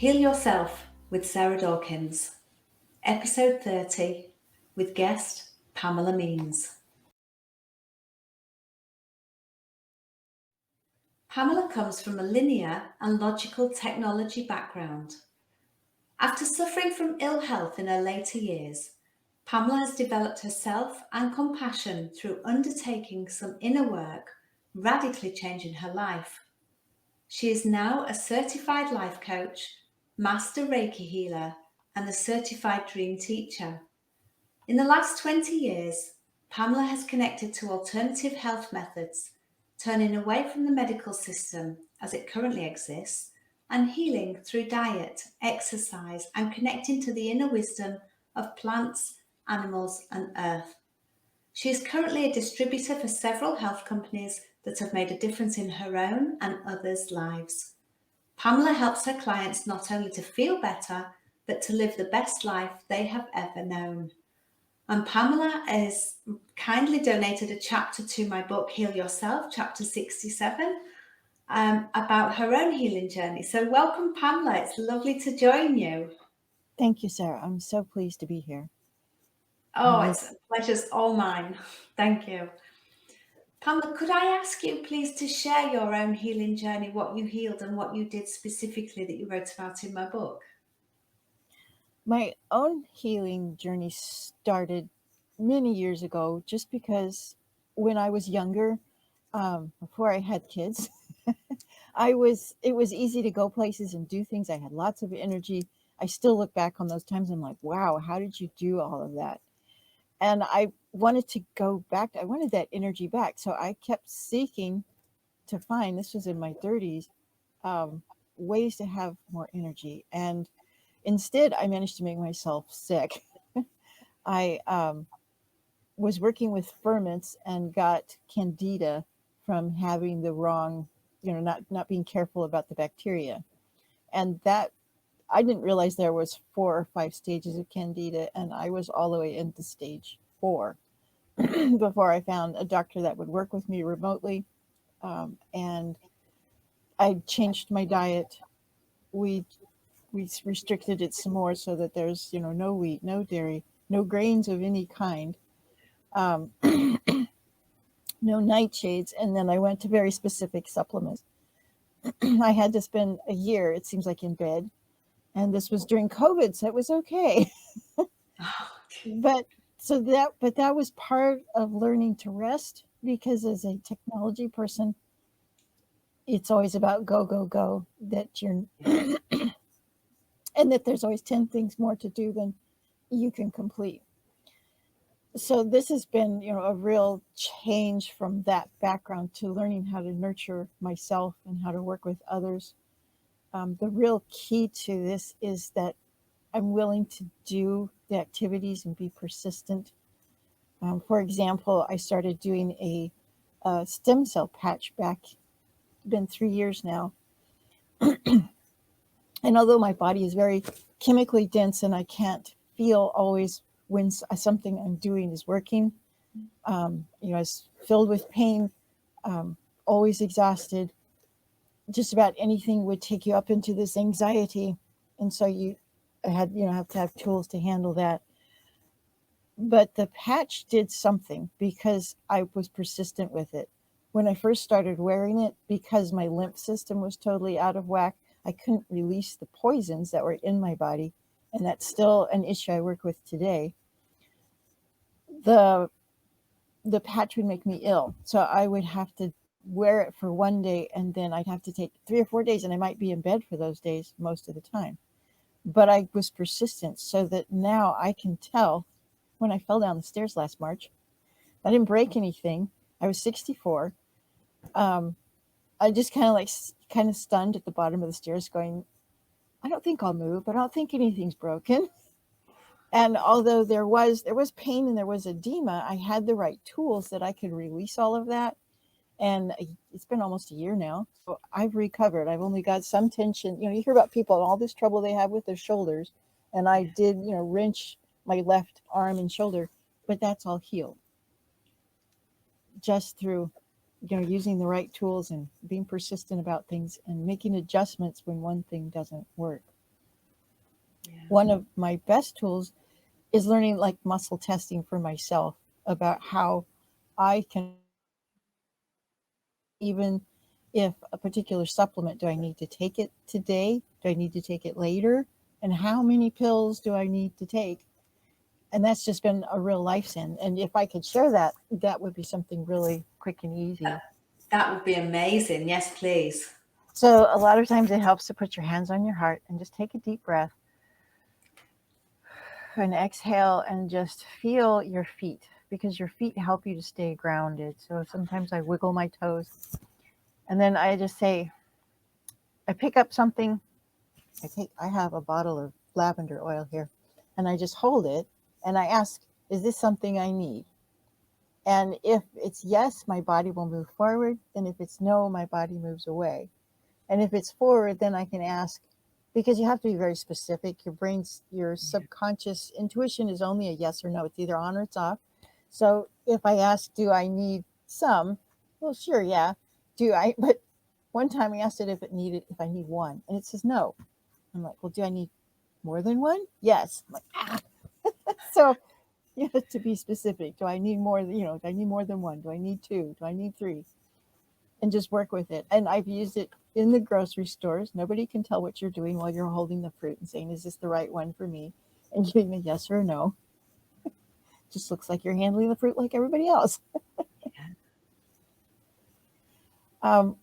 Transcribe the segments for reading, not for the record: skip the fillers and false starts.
Heal Yourself with Sarah Dawkins, Episode 30, with guest Pamela Means. Pamela comes from a linear and logical technology background. After suffering from ill health in her later years, Pamela has developed herself and compassion through undertaking some inner work, radically changing her life. She is now a certified life coach, Master Reiki Healer, and a certified dream teacher. In the last 20 years, Pamela has connected to alternative health methods, turning away from the medical system as it currently exists and healing through diet, exercise, and connecting to the inner wisdom of plants, animals, and earth. She is currently a distributor for several health companies that have made a difference in her own and others' lives. Pamela helps her clients not only to feel better, but to live the best life they have ever known. And Pamela has kindly donated a chapter to my book, Heal Yourself, chapter 67, about her own healing journey. So welcome, Pamela. It's lovely to join you. Thank you, Sarah. I'm so pleased to be here. Oh, it's a pleasure's all mine. Thank you. Pamela, could I ask you please to share your own healing journey, what you healed and what you did specifically that you wrote about in my book? My own healing journey started many years ago just because when I was younger, before I had kids, it was easy to go places and do things. I had lots of energy. I still look back on those times and I'm like, wow, how did you do all of that? And I wanted to go back. I wanted that energy back. So I kept seeking to find, this was in my 30s, um, ways to have more energy. And instead, I managed to make myself sick. I was working with ferments and got candida from having the wrong, not being careful about the bacteria. And that I didn't realize there was 4 or 5 stages of candida, and I was all the way into stage 4 before I found a doctor that would work with me remotely. And I changed my diet. We we restricted it some more so that there's no wheat, no dairy, no grains of any kind, um, no nightshades, and then I went to very specific supplements. I had to spend a year, it seems like, in bed, and this was during COVID, so it was okay. but but that was part of learning to rest, because as a technology person, it's always about go go go, that you're and that there's always 10 things more to do than you can complete. So this has been, a real change from that background to learning how to nurture myself and how to work with others. The real key to this is that I'm willing to do the activities and be persistent. For example, I started doing a stem cell patch back, been 3 years now. And although my body is very chemically dense and I can't feel always when something I'm doing is working, I was filled with pain, always exhausted. Just about anything would take you up into this anxiety, and so have to have tools to handle that. But the patch did something because I was persistent with it. When I first started wearing it, because my lymph system was totally out of whack, I couldn't release the poisons that were in my body, and that's still an issue I work with today. The patch would make me ill, so I would have to wear it for one day, and then I'd have to take 3 or 4 days, and I might be in bed for those days most of the time. But I was persistent, so that now I can tell. When I fell down the stairs last March, I didn't break anything. I was 64. I just kind of stunned at the bottom of the stairs, going, I don't think I'll move. I don't think anything's broken. And although there was pain and there was edema, I had the right tools that I could release all of that. And it's been almost a year now. So I've recovered. I've only got some tension. You hear about people and all this trouble they have with their shoulders. And I did, wrench my left arm and shoulder, but that's all healed just through, using the right tools and being persistent about things and making adjustments when one thing doesn't work. Yeah. One of my best tools is learning like muscle testing for myself about how I can even if a particular supplement, do I need to take it today? Do I need to take it later? And how many pills do I need to take? And that's just been a real life sin. And if I could share that, that would be something really quick and easy. That would be amazing. Yes, please. So, a lot of times it helps to put your hands on your heart and just take a deep breath and exhale and just feel your feet because your feet help you to stay grounded. So, sometimes I wiggle my toes and then I just say, I pick up something. I have a bottle of lavender oil here and I just hold it and I ask, is this something I need? And if it's yes, my body will move forward. And if it's no, my body moves away. And if it's forward, then I can ask, because you have to be very specific. Your brain's, your subconscious intuition is only a yes or no. It's either on or it's off. So if I ask, do I need some? Well, sure, yeah. Do I? But one time I asked it if I need one, and it says no. I'm like, well, do I need more than one? Yes. I'm like, ah. So you have to be specific. Do I need more? Do I need more than one? Do I need two? Do I need three? And just work with it. And I've used it in the grocery stores. Nobody can tell what you're doing while you're holding the fruit and saying, is this the right one for me? And giving a yes or a no. Just looks like you're handling the fruit like everybody else. Um,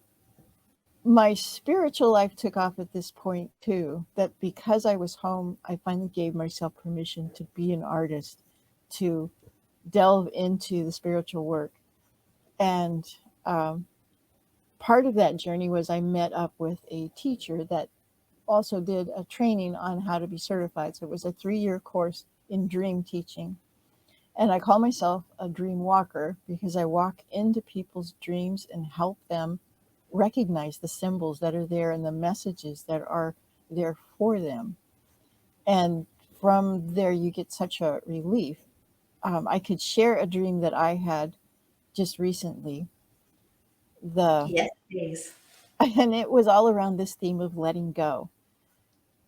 my spiritual life took off at this point too. That because I was home, I finally gave myself permission to be an artist, to delve into the spiritual work. And um, part of that journey was I met up with a teacher that also did a training on how to be certified. So it was a 3-year course in dream teaching. And I call myself a dream walker because I walk into people's dreams and help them recognize the symbols that are there and the messages that are there for them. And from there, you get such a relief. I could share a dream that I had just recently. The Yes, please. and it was all around this theme of letting go,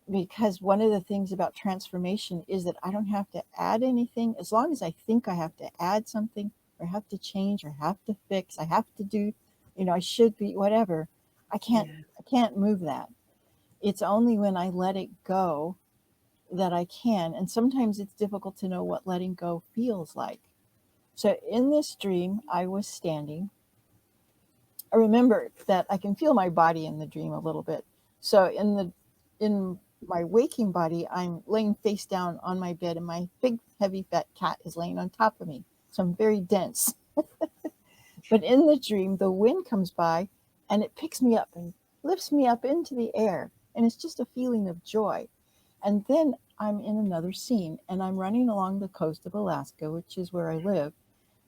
because one of the things about transformation is that I don't have to add anything. As long as I think I have to add something or have to change or have to fix, I have to do, I should be whatever. I can't Yeah. I can't move that. It's only when I let it go that I can. And sometimes it's difficult to know what letting go feels like. So in this dream, I was standing. I remember that I can feel my body in the dream a little bit. So in my waking body, I'm laying face down on my bed, and my big, heavy, fat cat is laying on top of me. So I'm very dense. But in the dream, the wind comes by, and it picks me up and lifts me up into the air, and it's just a feeling of joy. And then I'm in another scene, and I'm running along the coast of Alaska, which is where I live,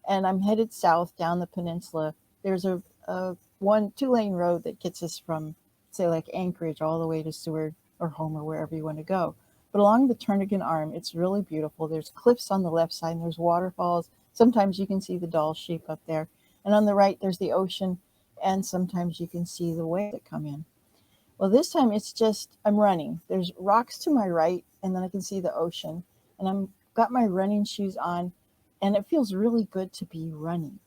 and I'm headed south down the peninsula. There's a 2-lane road that gets us from, say, like Anchorage all the way to Seward or home or wherever you want to go. But along the Turnagain Arm, it's really beautiful. There's cliffs on the left side and there's waterfalls. Sometimes you can see the doll sheep up there. And on the right, there's the ocean. And sometimes you can see the waves that come in. Well, this time it's just, I'm running. There's rocks to my right, and then I can see the ocean. And I'm got my running shoes on, and it feels really good to be running.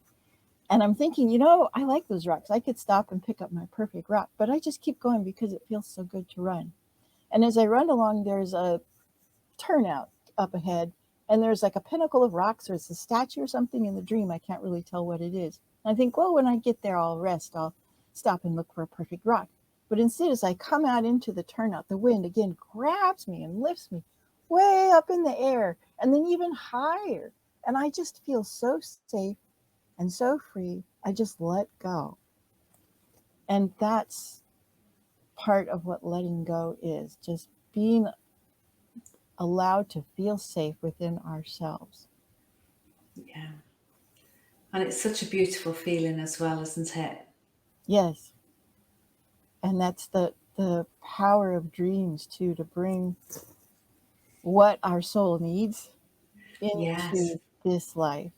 And I'm thinking, I like those rocks. I could stop and pick up my perfect rock, but I just keep going because it feels so good to run. And as I run along, there's a turnout up ahead, and there's like a pinnacle of rocks, or it's a statue or something in the dream. I can't really tell what it is. And I think, well, when I get there, I'll rest. I'll stop and look for a perfect rock. But instead, as I come out into the turnout, the wind again grabs me and lifts me way up in the air and then even higher. And I just feel so safe and so free. I just let go. And that's part of what letting go is, just being allowed to feel safe within ourselves. Yeah. And it's such a beautiful feeling as well, isn't it? Yes. And that's the power of dreams too, to bring what our soul needs Yes. into this life,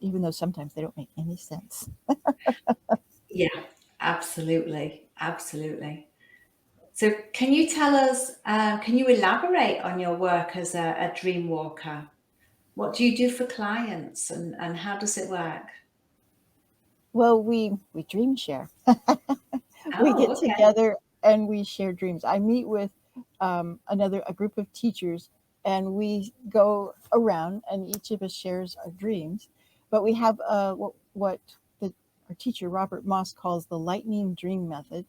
even though sometimes they don't make any sense. Yeah, absolutely. Absolutely. So, can you tell us, can you elaborate on your work as a dream walker? What do you do for clients and how does it work? Well, we dream share. We Oh, get okay. together and we share dreams. I meet with a group of teachers, and we go around, and each of us shares our dreams. But we have what the, our teacher Robert Moss calls the lightning dream method,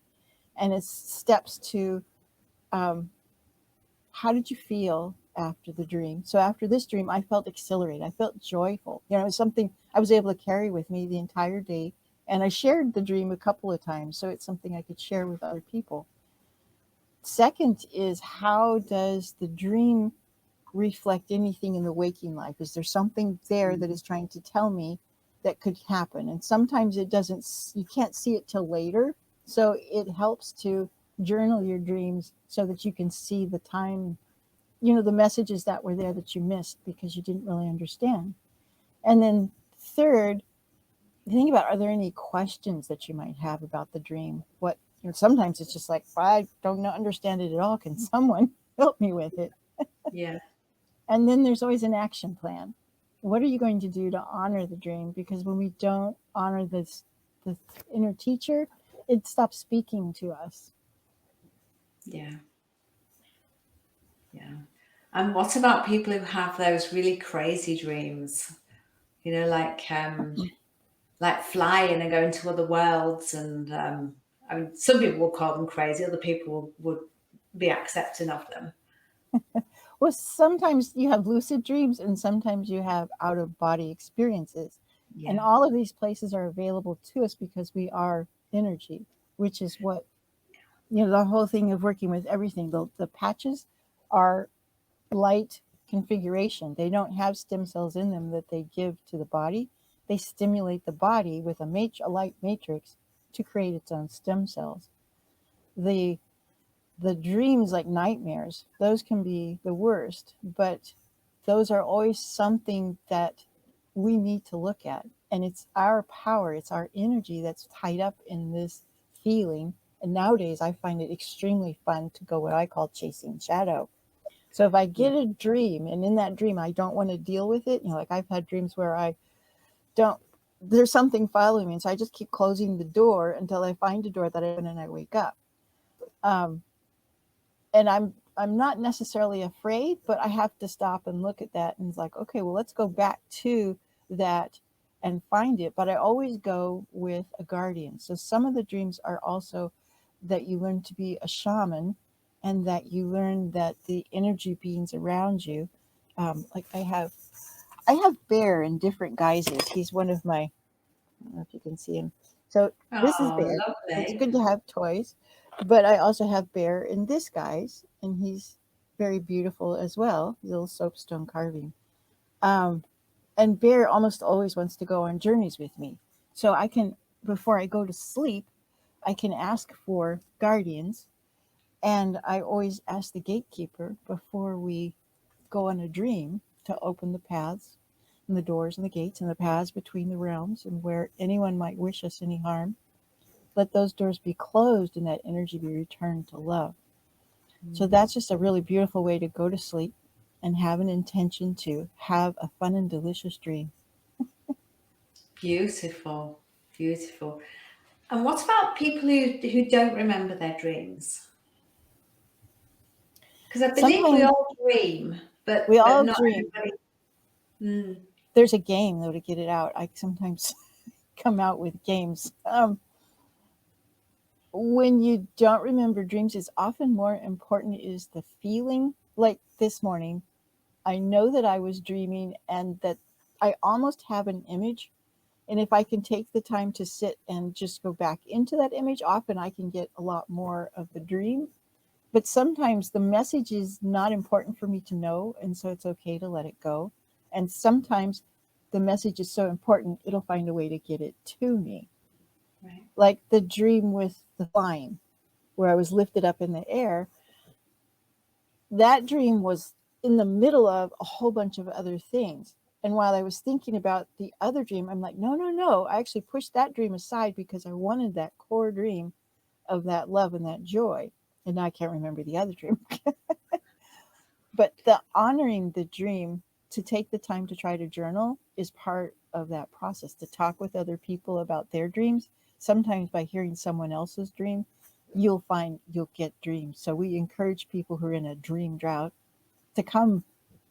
and it's steps to um, how did you feel after the dream? So after this dream, I felt exhilarated. I felt joyful. You know, it's something I was able to carry with me the entire day. And I shared the dream a couple of times, so it's something I could share with other people. Second is, how does the dream reflect anything in the waking life? Is there something there that is trying to tell me that could happen? And sometimes it doesn't, you can't see it till later. So it helps to journal your dreams so that you can see the time, the messages that were there that you missed because you didn't really understand. And then third, think about, are there any questions that you might have about the dream? Sometimes it's just like, I don't understand it at all. Can someone help me with it? Yeah, And then there's always an action plan. What are you going to do to honor the dream? Because when we don't honor the inner teacher, it stops speaking to us. yeah, yeah. And what about people who have those really crazy dreams? You know, like flying and going to other worlds, and I mean, some people will call them crazy, other people would be accepting of them. Well, sometimes you have lucid dreams and sometimes you have out of body experiences. And Yeah, all of these places are available to us because we are energy, which is what, the whole thing of working with everything. The patches are light configuration. They don't have stem cells in them that they give to the body. They stimulate the body with a light matrix to create its own stem cells. The the dreams, like nightmares, those can be the worst, but those are always something that we need to look at. And it's our power, it's our energy that's tied up in this feeling. And nowadays I find it extremely fun to go what I call chasing shadow. So if I yeah, get a dream and in that dream I don't want to deal with it, like I've had dreams where I don't, there's something following me, and so I just keep closing the door until I find a door that I open and I wake up. Um, and I'm not necessarily afraid, but I have to stop and look at that, and it's like, okay, well, let's go back to that and find it. But I always go with a guardian. So some of the dreams are also that you learn to be a shaman, and that you learn that the energy beings around you, like I have Bear in different guises. He's one of my, I don't know if you can see him. So this is oh, Bear. It's lovely. good to have toys, but I also have Bear in this guise, and he's very beautiful as well. Little soapstone carving. Um, and Bear almost always wants to go on journeys with me. So I can, before I go to sleep, I can ask for guardians, and I always ask the gatekeeper before we go on a dream to open the paths and the doors and the gates and the paths between the realms, and where anyone might wish us any harm, let those doors be closed and that energy be returned to love. So that's just a really beautiful way to go to sleep and have an intention to have a fun and delicious dream. Beautiful, beautiful. And what about people who don't remember their dreams? Because I believe we Sometimes all dream, we but all not dream. everybody. Mm, There's a game though to get it out. I sometimes come out with games. When you don't remember dreams, it's often more important is the feeling. Like this morning, I know that I was dreaming and that I almost have an image. And if I can take the time to sit and just go back into that image, often I can get a lot more of the dream. But sometimes the message is not important for me to know. And so it's okay to let it go. And sometimes the message is so important, it'll find a way to get it to me. right. Like the dream with the flying, where I was lifted up in the air. That dream was in the middle of a whole bunch of other things. And while I was thinking about the other dream, I'm like, no, no, no. I actually pushed that dream aside because I wanted that core dream of that love and that joy. and now I can't remember the other dream. But the honoring the dream, to take the time to try to journal, is part of that process. To talk with other people about their dreams, sometimes by hearing someone else's dream, you'll find you'll get dreams. So we encourage people who are in a dream drought to come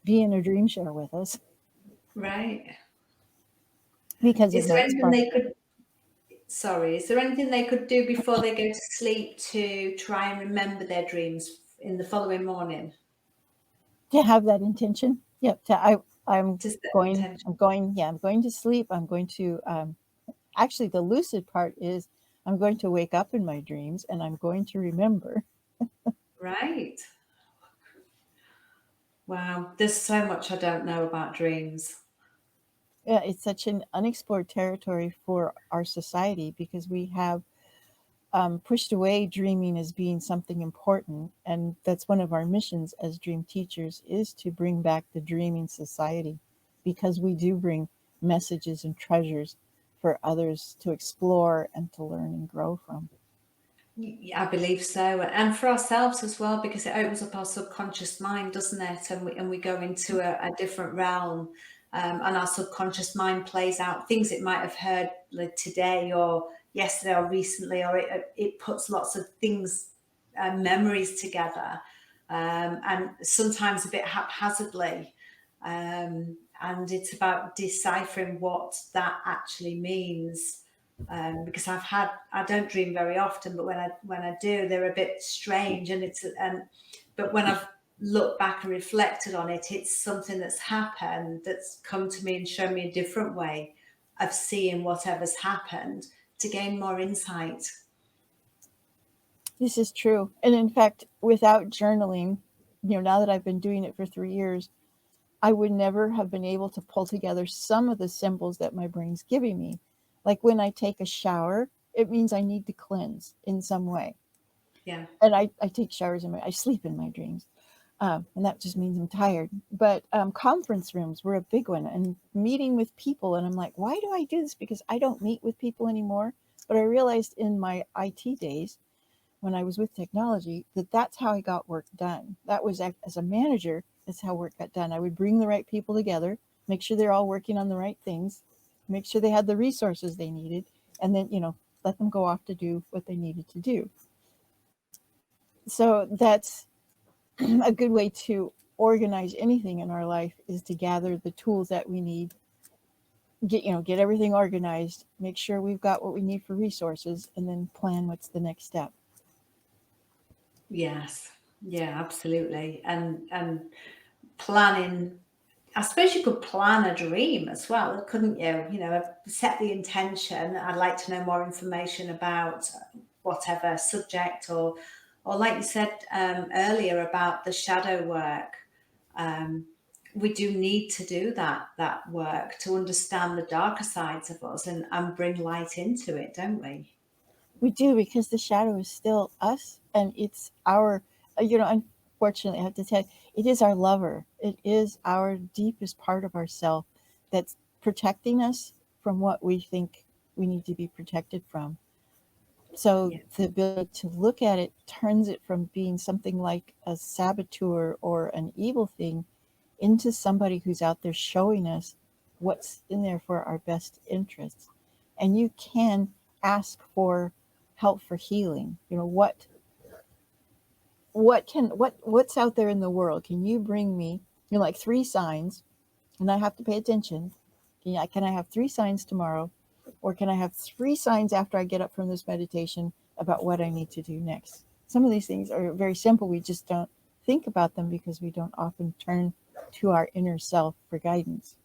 be in a dream share with us, Right. because it Is there might anything spark they could, sorry, is there anything they could do before they go to sleep to try and remember their dreams in the following morning? to have that intention. Yep. I'm To set the going. intention. Yeah. I'm going to sleep. I'm going to. Actually, the lucid part is I'm going to wake up in my dreams and I'm going to remember. Right. Wow. There's so much I don't know about dreams. Yeah, it's such an unexplored territory for our society because we have pushed away dreaming as being something important, and that's one of our missions as dream teachers, is to bring back the dreaming society, because we do bring messages and treasures for others to explore and to learn and grow from. I believe so, and for ourselves as well, because it opens up our subconscious mind, doesn't it? And we go into a different realm, and our subconscious mind plays out things it might have heard like today or yesterday or recently, or it puts lots of things, memories together, and sometimes a bit haphazardly. And it's about deciphering what that actually means, because I don't dream very often, but when I do, they're a bit strange, but when I've looked back and reflected on it, it's something that's happened that's come to me and shown me a different way of seeing whatever's happened to gain more insight. This is true. And in fact, without journaling, now that I've been doing it for 3 years, I would never have been able to pull together some of the symbols that my brain's giving me. Like when I take a shower, it means I need to cleanse in some way. Yeah. And I take showers I sleep in my dreams. And that just means I'm tired. But conference rooms were a big one, and meeting with people. And I'm like, why do I do this? Because I don't meet with people anymore. But I realized in my IT days, when I was with technology, that that's how I got work done. That was, as a manager, that's how work got done. I would bring the right people together, make sure they're all working on the right things, make sure they had the resources they needed, and then, let them go off to do what they needed to do. So that's a good way to organize anything in our life, is to gather the tools that we need, get everything organized, make sure we've got what we need for resources, and then plan what's the next step. Yes. Yeah, absolutely. And planning, I suppose you could plan a dream as well, couldn't you? Set the intention. I'd like to know more information about whatever subject, or like you said, earlier, about the shadow work. Um, we do need to do that work to understand the darker sides of us, and bring light into it, don't we? We do, because the shadow is still us, and it's our, unfortunately, I have to tell you, it is our lover. It is our deepest part of ourself that's protecting us from what we think we need to be protected from. So Yeah. the ability to look at it turns it from being something like a saboteur or an evil thing into somebody who's out there showing us what's in there for our best interests. And you can ask for help for healing. What's out there in the world? Can you bring me, like 3 signs, and I have to pay attention. Can I have 3 signs tomorrow? Or can I have 3 signs after I get up from this meditation about what I need to do next? Some of these things are very simple. We just don't think about them because we don't often turn to our inner self for guidance.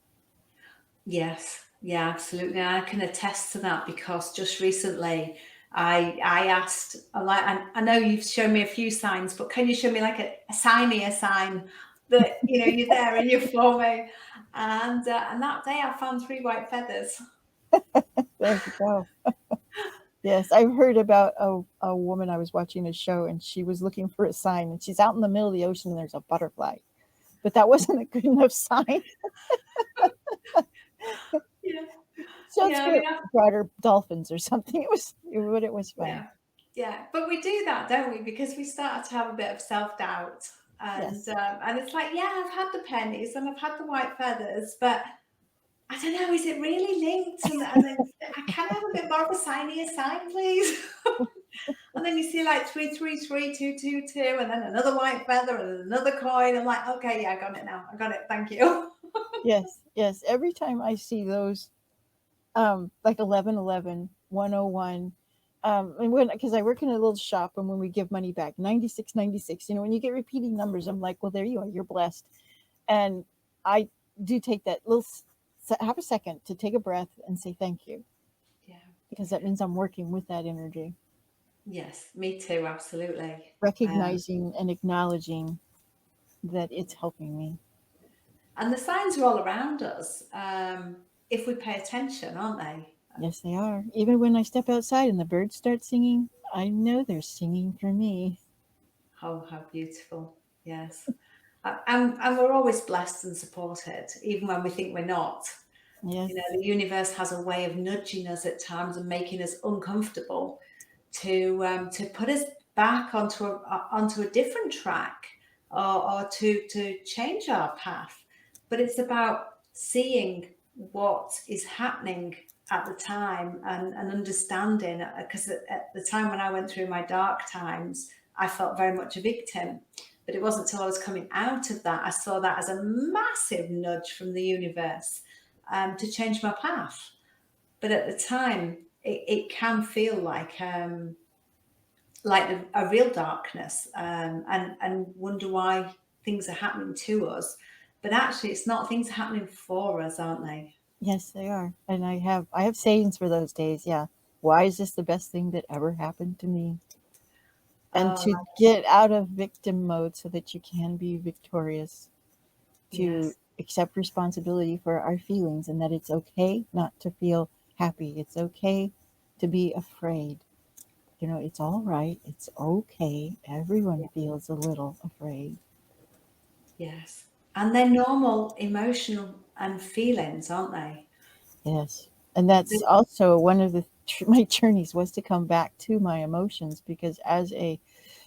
Yes, yeah, absolutely. I can attest to that, because just recently I asked, like, I know you've shown me a few signs, but can you show me like a sign that you're there and you're for me? And that day I found 3 white feathers. There you go. Yes, I've heard about a woman. I was watching a show and she was looking for a sign, and she's out in the middle of the ocean and there's a butterfly. But that wasn't a good enough sign. Yeah, So it's yeah. I good. mean, Brought her dolphins or something. It was yeah, fine. Yeah, but we do that, don't we? Because we start to have a bit of self-doubt, Yes. and it's like, yeah, I've had the pennies and I've had the white feathers, but I don't know, is it really linked? And then I can have a bit more of a signier sign, please. And then you see like 333 222, and then another white feather and another coin. I'm like, okay, yeah, I got it now. I got it. Thank you. Yes. Yes. Every time I see those, like 1111, 101, and when, because I work in a little shop, and when we give money back, 96, 96, when you get repeating numbers, I'm like, well, there you are, you're blessed. And I do take that little, have a second to take a breath and say thank you, Yeah. because that means I'm working with that energy, Yes, me too. Absolutely. recognizing and acknowledging that it's helping me. And the signs are all around us, if we pay attention, aren't they? Yes, they are. Even when I step outside and the birds start singing, I know they're singing for me. Oh, how beautiful. Yes. And we're always blessed and supported, even when we think we're not. Yes, You know, the universe has a way of nudging us at times and making us uncomfortable to put us back onto a different track, or to change our path. But it's about seeing what is happening at the time, and understanding, because at the time when I went through my dark times, I felt very much a victim. But it wasn't until I was coming out of that I saw that as a massive nudge from the universe, to change my path. But at the time, it can feel like a real darkness, and wonder why things are happening to us. But actually, it's not. Things are happening for us, aren't they? yes, they are. And I have sayings for those days. Yeah. Why is this the best thing that ever happened to me? And Oh, to get out of victim mode so that you can be victorious, to yes, accept responsibility for our feelings, and that it's okay not to feel happy. It's okay to be afraid. It's all right. It's okay. Everyone feels a little afraid. yes. And they're normal emotional and feelings, aren't they? Yes. And that's They- also one of my journeys, was to come back to my emotions, because as a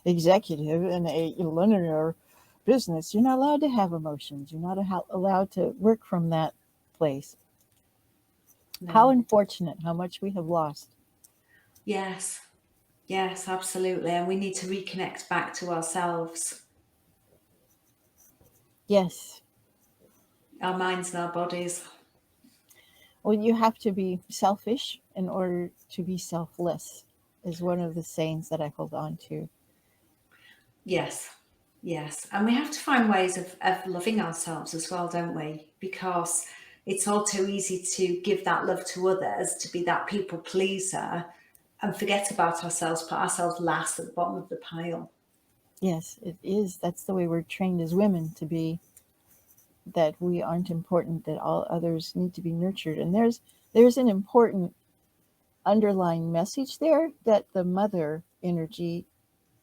executive in a linear business, you're not allowed to have emotions. You're not allowed to work from that place. How No. unfortunate how much we have lost. Yes, yes, absolutely. And we need to reconnect back to ourselves, Yes. our minds and our bodies. Well, you have to be selfish in order to be selfless, is one of the sayings that I hold on to. Yes, yes. And we have to find ways of loving ourselves as well, don't we? Because it's all too easy to give that love to others, to be that people pleaser, and forget about ourselves, put ourselves last at the bottom of the pile. Yes, it is. That's the way we're trained as women to be, that we aren't important, that all others need to be nurtured. And there's an important underlying message there, that the mother energy,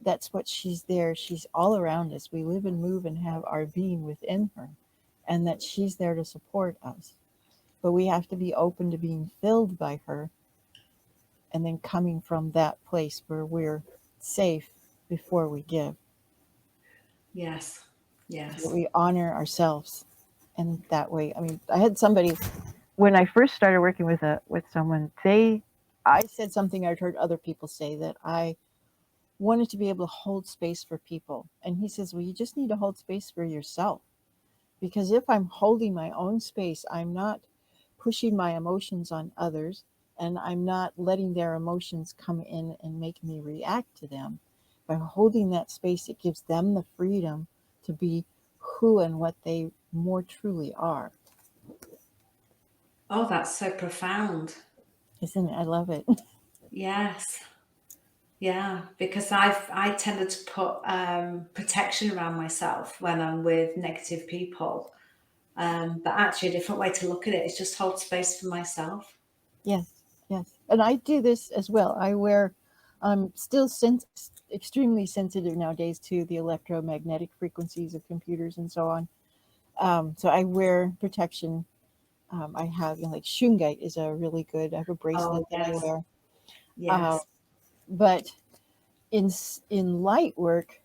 that's what she's there. She's all around us. We live and move and have our being within her, and that she's there to support us. But we have to be open to being filled by her, and then coming from that place where we're safe before we give, Yes, so that yes. we honor ourselves. And that way, I mean, I had somebody, when I first started working with someone, I said something I'd heard other people say, that I wanted to be able to hold space for people. And he says, well, you just need to hold space for yourself. Because if I'm holding my own space, I'm not pushing my emotions on others, and I'm not letting their emotions come in and make me react to them. By holding that space, it gives them the freedom to be who and what they more truly are. Oh, that's so profound. Isn't it? I love it. Yes. Yeah, because I tended to put protection around myself when I'm with negative people. But actually, a different way to look at it is just hold space for myself. Yes, yes. And I do this as well. I'm still extremely sensitive nowadays to the electromagnetic frequencies of computers and so on. So I wear protection. I have, like, shungite is a really good, I have a bracelet Oh, that I yes, wear. Uh, yes, but In light work,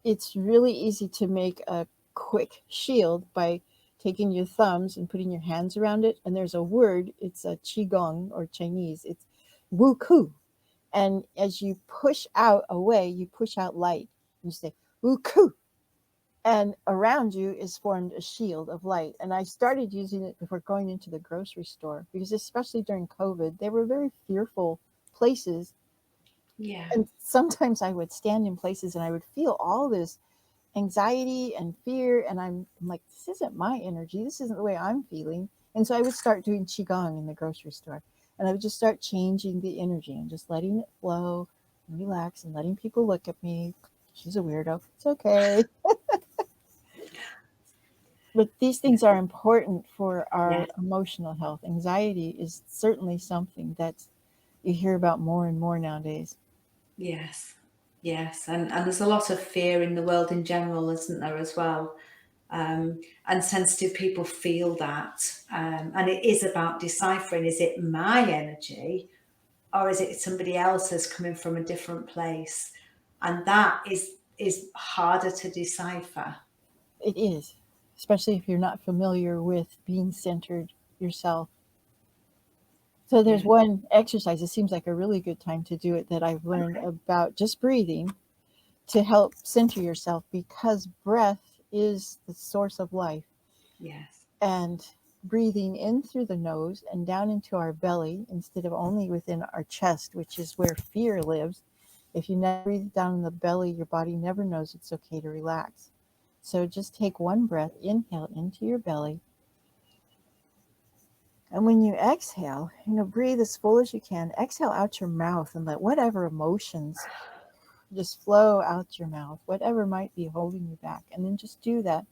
it's really easy to make a quick shield by taking your thumbs and putting your hands around it. And there's a word, it's a qigong or Chinese, it's wu ku. And as you push out away, you push out light. You say wu ku, and around you is formed a shield of light. And I started using it before going into the grocery store because, especially during COVID, they were very fearful places. Yeah. And sometimes I would stand in places and I would feel all this anxiety and fear. And I'm like, this isn't my energy. This isn't the way I'm feeling. And so I would start doing Qigong in the grocery store. And I would just start changing the energy and just letting it flow and relax and letting people look at me. She's a weirdo. It's okay. But these Yeah. things are important for Yes. our emotional health. Anxiety is certainly something that you hear about more and more nowadays. Yes. Yes. And there's a lot of fear in the world in general, isn't there, as well? And sensitive people feel that. And it is about deciphering, is it my energy or is it somebody else's coming from a different place? And that is harder to decipher. It is, especially if you're not familiar with being centered yourself. So there's Yeah. one exercise, it seems like a really good time to do it, that I've learned Okay. about just breathing to help center yourself, because breath is the source of life. Yes. And breathing in through the nose and down into our belly instead of only within our chest, which is where fear lives. If you never breathe down in the belly, your body never knows it's okay to relax. So just take one breath, inhale into your belly. And when you exhale, breathe as full as you can. Exhale out your mouth and let whatever emotions just flow out your mouth, whatever might be holding you back. And then just do that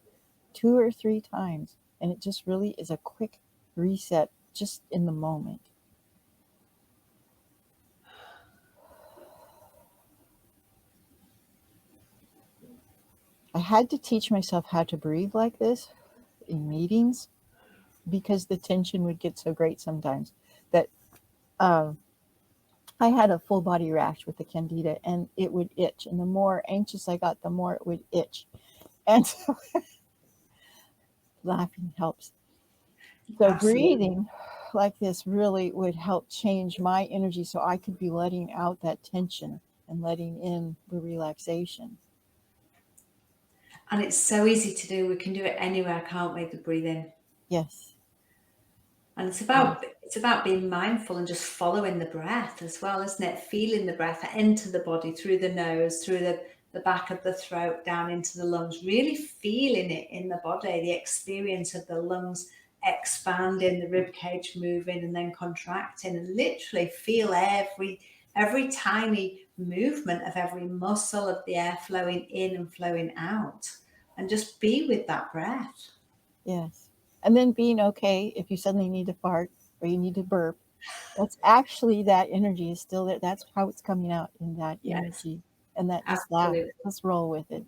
2 or 3 times. And it just really is a quick reset just in the moment. I had to teach myself how to breathe like this in meetings because the tension would get so great sometimes that um, I had a full body rash with the candida and it would itch. And the more anxious I got, the more it would itch. And so laughing helps. So Absolutely. breathing like this really would help change my energy so I could be letting out that tension and letting in the relaxation. And it's so easy to do. We can do it anywhere, can't we? The breathing. Yes. And Yes. it's about being mindful and just following the breath as well, isn't it? Feeling the breath enter the body through the nose, through the back of the throat, down into the lungs, really feeling it in the body, the experience of the lungs expanding, the rib cage moving and then contracting, and literally feel every tiny movement of every muscle of the air flowing in and flowing out. And just be with that breath. Yes. And then being okay if you suddenly need to fart or you need to burp. That's actually, that energy is still there. That's how it's coming out in that Yes, energy. And that, just laugh. absolutely. Let's roll with it.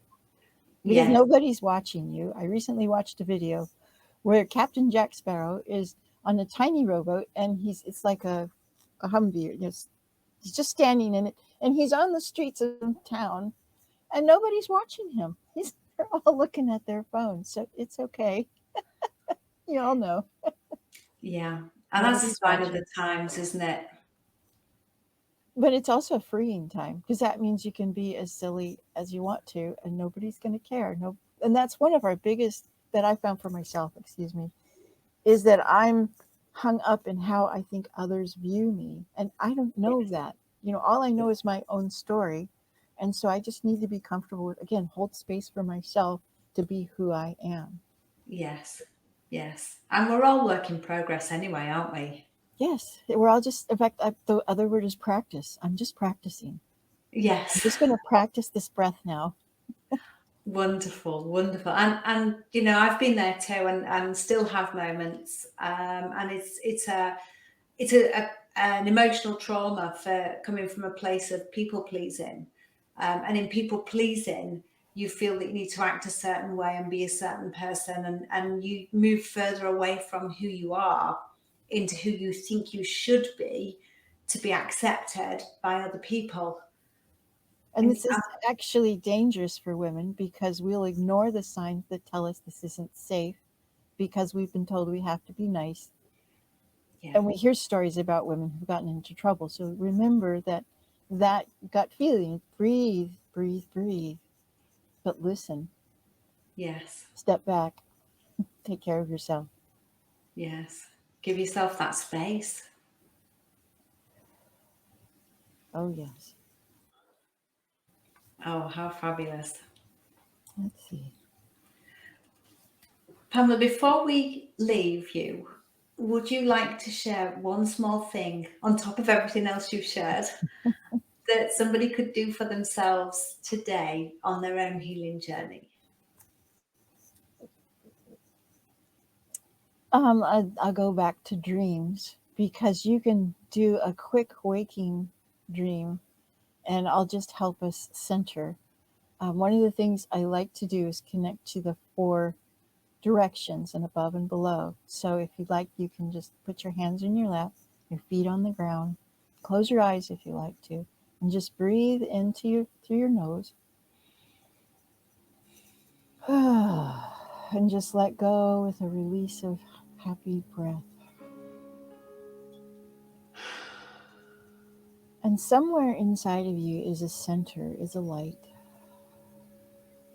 Because Yes. nobody's watching you. I recently watched a video where Captain Jack Sparrow is on a tiny rowboat and it's like a Humvee. He's just standing in it and he's on the streets of town and nobody's watching him. They're all looking at their phones. So it's okay. You all know Yeah. And that's a nobody's sign of the watching. times, isn't it? But it's also a freeing time because that means you can be as silly as you want to and nobody's going to care. No, and that's one of our biggest, that I found for myself, excuse me, is that I'm hung up in how I think others view me. And I don't know that. All I know is my own story. And so I just need to be comfortable with, again, hold space for myself to be who I am. Yes. Yes. And we're all work in progress anyway, aren't we? Yes, we're all just, in fact, the other word is practice. I'm just practicing. I'm Yes. just going to practice this breath now. Wonderful, wonderful. And I've been there too and still have moments. And it's an emotional trauma for coming from a place of people pleasing. And in people pleasing, you feel that you need to act a certain way and be a certain person, and you move further away from who you are into who you think you should be to be accepted by other people. And And this is actually dangerous for women because we'll ignore the signs that tell us this isn't safe because we've been told we have to be nice. yeah, And we hear stories about women who've gotten into trouble. So remember that that gut feeling, breathe, breathe, breathe. But listen, yes, step back, take care of yourself. yes. Give yourself that space. Oh, yes. Oh, how fabulous. Let's see. Pamela, before we leave you, would you like to share one small thing on top of everything else you've shared that somebody could do for themselves today on their own healing journey? I'll go back to dreams because you can do a quick waking dream, and I'll just help us center. One of the things I like to do is connect to the four directions and above and below. So if you'd like, you can just put your hands in your lap, your feet on the ground, close your eyes if you like to, and just breathe into your through your nose, and just let go with a release of happy breath. And somewhere inside of you is a center, is a light.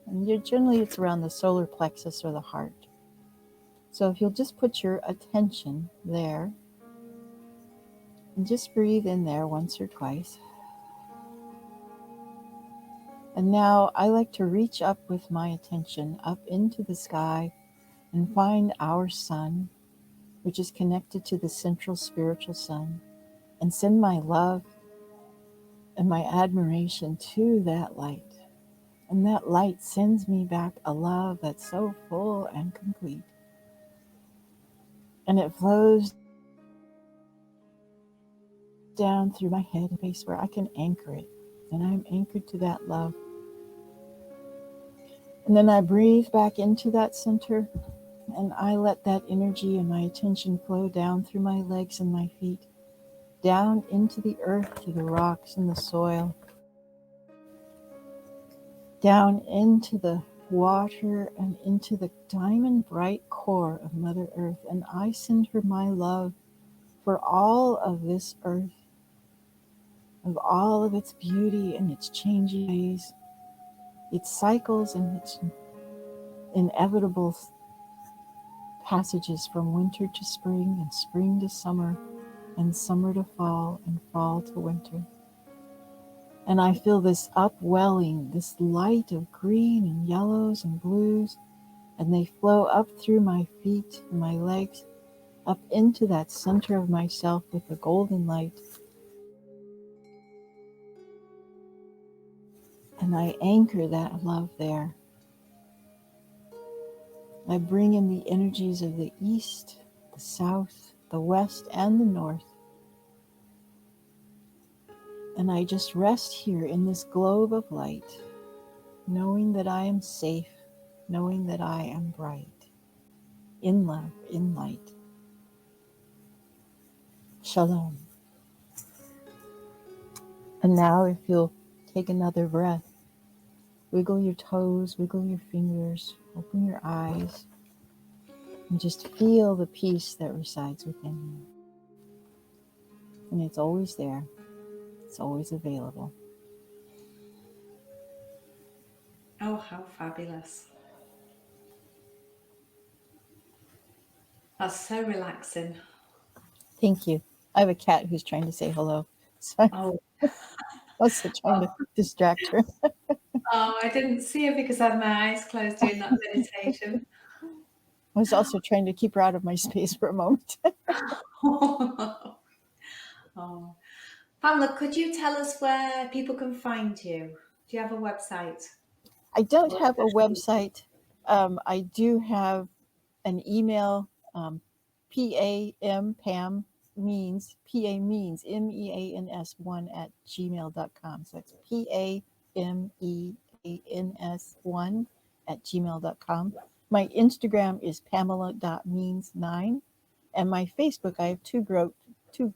And generally it's around the solar plexus or the heart. So if you'll just put your attention there and just breathe in there once or twice. And now I like to reach up with my attention up into the sky and find our sun, which is connected to the central spiritual sun, and send my love and my admiration to that light. And that light sends me back a love that's so full and complete. And it flows down through my head, a place where I can anchor it. And I'm anchored to that love. And then I breathe back into that center, and I let that energy and my attention flow down through my legs and my feet, down into the earth, to the rocks and the soil, down into the water and into the diamond bright core of Mother Earth. And I send her my love for all of this earth, of all of its beauty and its changing ways, its cycles and its inevitable passages from winter to spring and spring to summer and summer to fall and fall to winter. And I feel this upwelling, this light of green and yellows and blues, and they flow up through my feet and my legs, up into that center of myself with the golden light. And I anchor that love there. I bring in the energies of the east, the south, the west, and the north. And I just rest here in this globe of light, knowing that I am safe, knowing that I am bright, in love, in light. Shalom. And now, if you'll take another breath, wiggle your toes, wiggle your fingers, open your eyes, and just feel the peace that resides within you. And it's always there, it's always available. Oh, how fabulous. That's so relaxing. Thank you. I have a cat who's trying to say hello. So I'm Oh, also trying to distract her. oh, I didn't see her because I had my eyes closed doing that meditation. I was also trying to keep her out of my space for a moment. Oh. Pamela, could you tell us where people can find you? Do you have a website? I don't Or have a social media? website. I do have an email, Pam Means, PA Means, MEANS 1 at gmail.com. So that's PAMEANS 1 at gmail.com. My Instagram is Pamela.means9. And my Facebook, I have two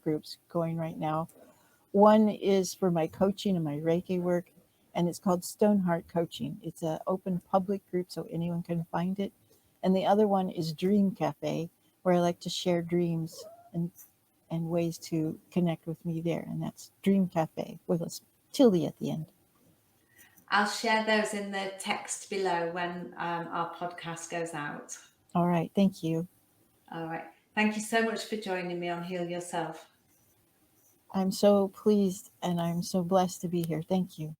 groups going right now. One is for my coaching and my Reiki work, and it's called Stoneheart Coaching. It's an open public group so anyone can find it. And the other one is Dream Cafe, where I like to share dreams and ways to connect with me there. And that's Dream Cafe with a tilde at the end. I'll share those in the text below when our podcast goes out. All right. Thank you. All right. Thank you so much for joining me on Heal Yourself. I'm so pleased and I'm so blessed to be here. Thank you.